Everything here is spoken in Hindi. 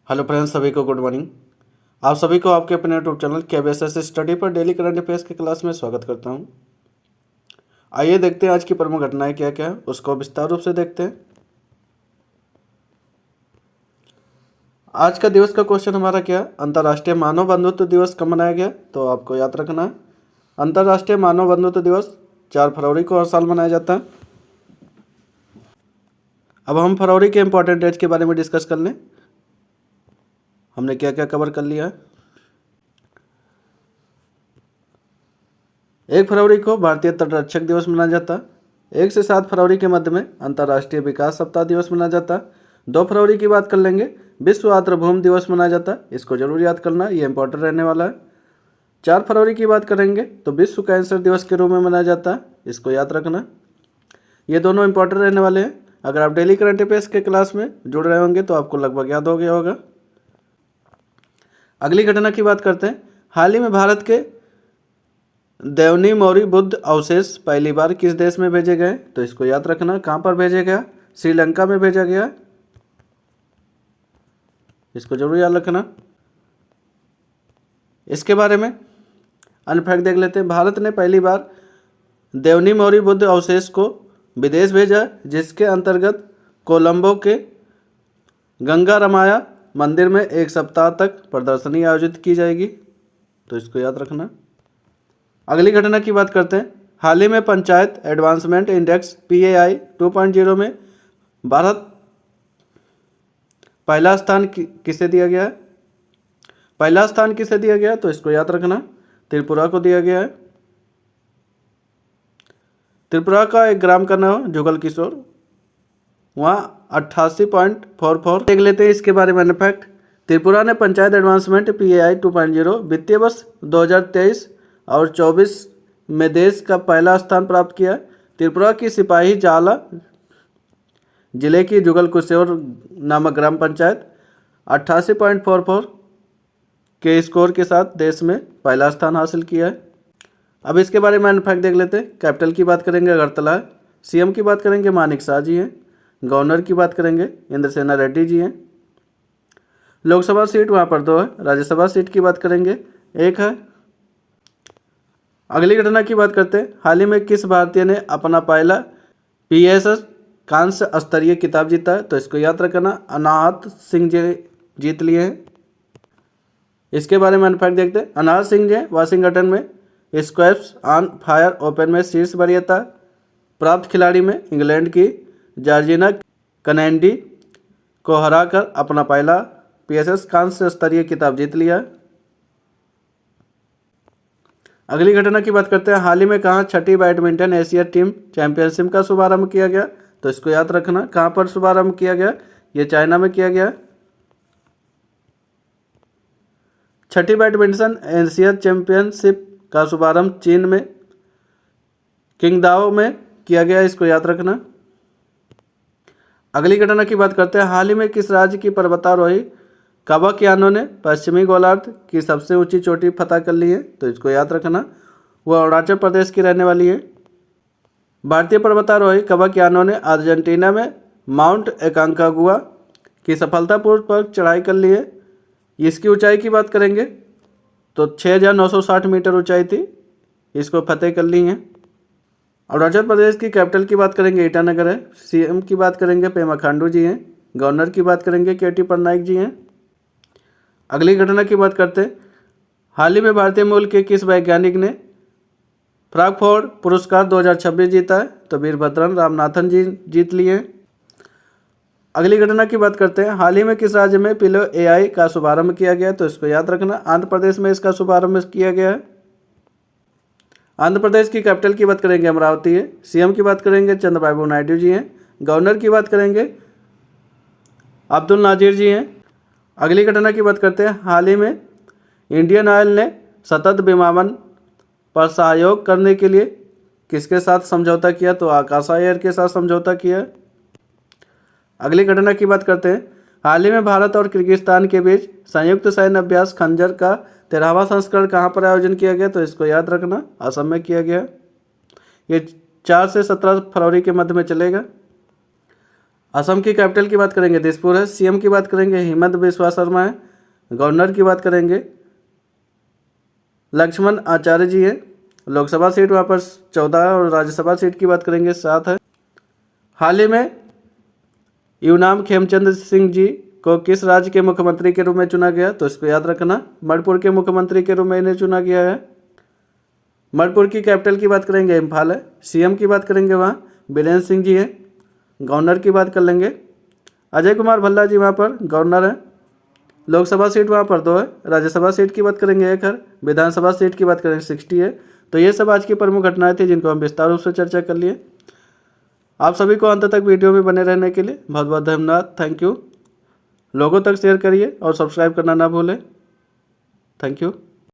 हेलो फ्रेंड्स, सभी को गुड मॉर्निंग। आप सभी को आपके अपने यूट्यूब चैनल KBSS स्टडी पर डेली करंट अफेयर्स की क्लास में स्वागत करता हूं। आइए देखते हैं आज की प्रमुख घटनाएं क्या क्या है, उसको विस्तार रूप से देखते हैं। आज का दिवस का क्वेश्चन हमारा क्या है, अंतर्राष्ट्रीय मानव बंधुत्व दिवस कब मनाया गया? तो आपको याद रखना है, अंतर्राष्ट्रीय मानव बंधुत्व दिवस 4 फरवरी को हर साल मनाया जाता है। अब हम फरवरी के इंपॉर्टेंट डेट्स के बारे में डिस्कस कर लें। हमने क्या क्या कवर कर लिया है। 1 फरवरी को भारतीय तटरक्षक दिवस मनाया जाता है। 1 से 7 फरवरी के मध्य में अंतर्राष्ट्रीय विकास सप्ताह दिवस मनाया जाता है। 2 फरवरी की बात कर लेंगे, विश्व आर्द्रभूमि दिवस मनाया जाता है। इसको जरूर याद करना, ये इंपॉर्टेंट रहने वाला है। 4 फरवरी की बात करेंगे तो विश्व कैंसर दिवस के रूप में मनाया जाता है, इसको याद रखना। ये दोनों इंपॉर्टेंट रहने वाले हैं। अगर आप डेली करंट अफेयर्स के क्लास में जुड़ रहे होंगे तो आपको लगभग याद हो गया होगा। अगली घटना की बात करते हैं। हाल ही में भारत के देवनी मौर्य बुद्ध अवशेष पहली बार किस देश में भेजे गए? तो इसको याद रखना, कहाँ पर भेजे गया? श्रीलंका में भेजा गया, इसको जरूर याद रखना। इसके बारे में अन्य फैक्ट देख लेते हैं। भारत ने पहली बार देवनी मौर्य बुद्ध अवशेष को विदेश भेजा, जिसके अंतर्गत कोलंबो के गंगा रमाया मंदिर में 1 सप्ताह तक प्रदर्शनी आयोजित की जाएगी, तो इसको याद रखना। अगली घटना की बात करते हैं। हाल ही में पंचायत एडवांसमेंट इंडेक्स PAI 2.0 में भारत पहला स्थान किसे दिया गया है? पहला स्थान किसे दिया गया? तो इसको याद रखना, त्रिपुरा को दिया गया है। त्रिपुरा का एक ग्राम का नाम जुगल किशोर, वहाँ 88.44। देख लेते हैं इसके बारे में अन्य फैक्ट। त्रिपुरा ने पंचायत एडवांसमेंट PAI 2.0 वित्तीय वर्ष 2023 और 24 में देश का पहला स्थान प्राप्त किया। त्रिपुरा की सिपाही जाला जिले की जुगल किशोर नामक ग्राम पंचायत 88.44 के स्कोर के साथ देश में पहला स्थान हासिल किया है। अब इसके बारे में अन्य फैक्ट देख लेते हैं। कैपिटल की बात करेंगे अगरतला है। CM की बात करेंगे मानिक शाह जी हैं। गवर्नर की बात करेंगे इंद्रसेना रेड्डी जी हैं। लोकसभा सीट वहाँ पर 2 है। राज्यसभा सीट की बात करेंगे 1 है। अगली घटना की बात करते हैं। हाल ही में किस भारतीय ने अपना पहला PSS कांस्य स्तरीय खिताब जीता है? तो इसको याद रखना, अनाहत सिंह जी जीत लिए हैं। इसके बारे में अनफैक्ट देखते हैं। अनाहत सिंह जी वाशिंगटन में स्क्वैश ऑन फायर ओपन में शीर्ष वरीयता प्राप्त खिलाड़ी में इंग्लैंड की जॉर्जिना कनेडी को हराकर अपना पहला PSS कांस्य स्तरीय खिताब जीत लिया। अगली घटना की बात करते हैं। हाल ही में कहाँ 6ठी बैडमिंटन एशिया टीम चैंपियनशिप का शुभारंभ किया गया? तो इसको याद रखना, कहाँ पर शुभारंभ किया गया? ये चाइना में किया गया। 6ठी बैडमिंटन एशिया चैंपियनशिप का शुभारंभ चीन में किंगदाओ में किया गया, इसको याद रखना। अगली घटना की बात करते हैं। हाल ही में किस राज्य की पर्वतारोही काबा कियानो ने पश्चिमी गोलार्ध की सबसे ऊंची चोटी फतह कर ली है? तो इसको याद रखना, वह अरुणाचल प्रदेश की रहने वाली है। भारतीय पर्वतारोही काबा कियानो ने अर्जेंटीना में माउंट एकांकागुआ की सफलतापूर्वक चढ़ाई कर ली है। इसकी ऊंचाई की बात करेंगे तो 6960 मीटर ऊंचाई थी, इसको फतेह कर ली है। अरुणाचल प्रदेश की कैपिटल की बात करेंगे ईटानगर है। CM की बात करेंगे पेमा खांडू जी हैं। गवर्नर की बात करेंगे KT पटनायक जी हैं। अगली घटना की बात करते हैं। हाल ही में भारतीय मूल के किस वैज्ञानिक ने फ्रैंकफर्ट पुरस्कार 2026 जीता है? तो वीरभद्रन रामनाथन जी जीत लिए हैं। अगली घटना की बात करते हैं। हाल ही में किस राज्य में पिलो AI का शुभारंभ किया गया? तो इसको याद रखना, आंध्र प्रदेश में इसका शुभारंभ किया गया है। आंध्र प्रदेश की कैपिटल की बात करेंगे अमरावती है। CM की बात करेंगे चंद्रबाबू नायडू जी हैं। गवर्नर की बात करेंगे अब्दुल नाजिर जी हैं। अगली घटना की बात करते हैं। हाल ही में इंडियन ऑयल ने सतत विमानन पर सहयोग करने के लिए किसके साथ समझौता किया? तो आकाशा एयर के साथ समझौता किया। अगली घटना की बात करते हैं। हाल ही में भारत और किर्गिस्तान के बीच संयुक्त सैन्य अभ्यास खंजर का 13वां संस्करण कहाँ पर आयोजन किया गया? तो इसको याद रखना, असम में किया गया। ये 4 से 17 फरवरी के मध्य में चलेगा। असम की कैपिटल की बात करेंगे दिसपुर है। सीएम की बात करेंगे हिमंत बिस्वा शर्मा है। गवर्नर की बात करेंगे लक्ष्मण आचार्य जी हैं। लोकसभा सीट वहाँ पर 14 है और राज्यसभा सीट की बात करेंगे 7 है। हाल ही में यूनाम खेमचंद सिंह जी को किस राज्य के मुख्यमंत्री के रूप में चुना गया, तो इसको याद रखना, मणिपुर के मुख्यमंत्री के रूप में इन्हें चुना गया है। मणिपुर की कैपिटल की बात करेंगे इम्फाल है। सीएम की बात करेंगे वहाँ बीरेन्द्र सिंह जी हैं। गवर्नर की बात कर लेंगे अजय कुमार भल्ला जी वहाँ पर गवर्नर हैं। लोकसभा सीट वहाँ पर 2 है। राज्यसभा सीट की बात करेंगे 1 है। विधानसभा सीट की बात करेंगे 60 है। तो ये सब आज की प्रमुख घटनाएं थी जिनको हम विस्तार रूप से चर्चा कर लिए। आप सभी को अंत तक वीडियो में बने रहने के लिए बहुत बहुत धन्यवाद। Thank you. लोगों तक शेयर करिए और सब्सक्राइब करना ना भूलें। Thank you.